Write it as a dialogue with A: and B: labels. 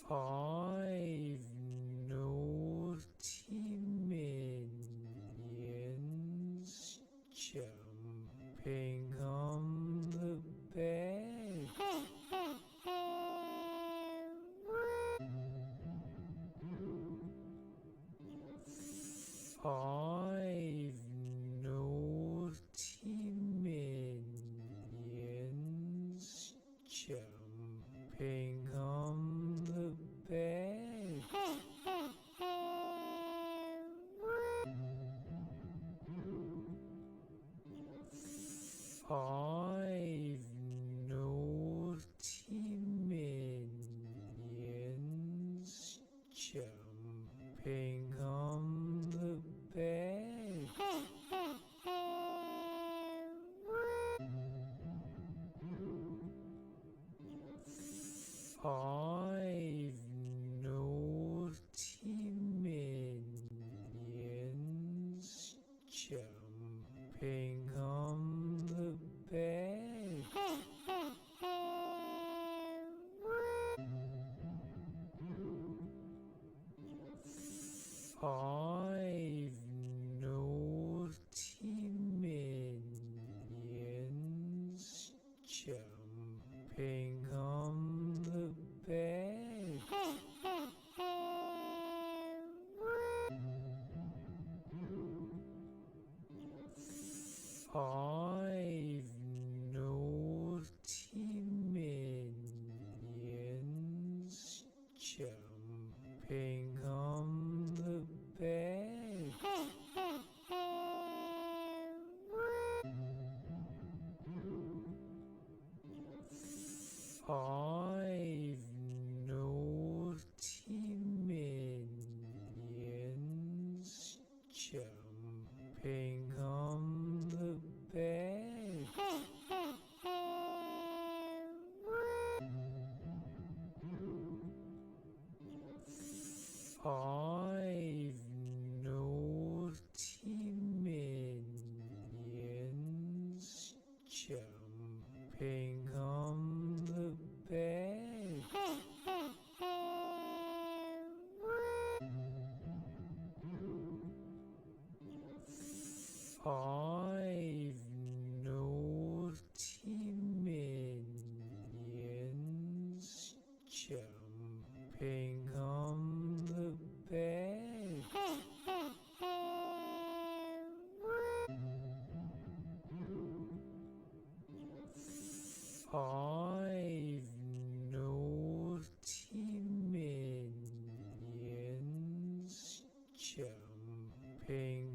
A: Five naughty minions jumping on the bed. Five naughty minions jumping on the bed. Five naughty minions jumping on the bed. Five naughty minions jumping on the bed. Five naughty minions jumping on the bed. Five naughty minions jumping on the bed. Five naughty minions jumping on the bed. Five naughty minions jumping on the bed. Five naughty minions jumping on the bed. Five naughty minions jumping